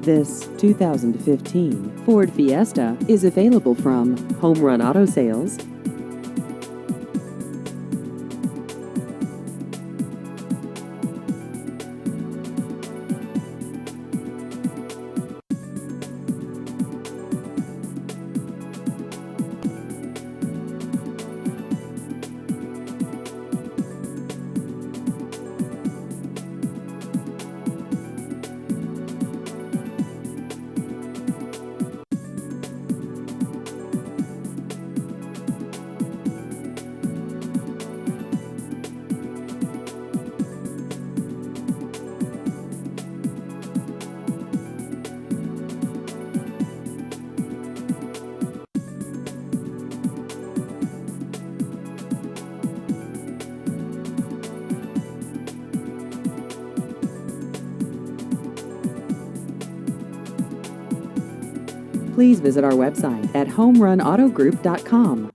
This 2015 Ford Fiesta is available from Home Run Auto Sales. Please visit our website at homerunautogroup.com.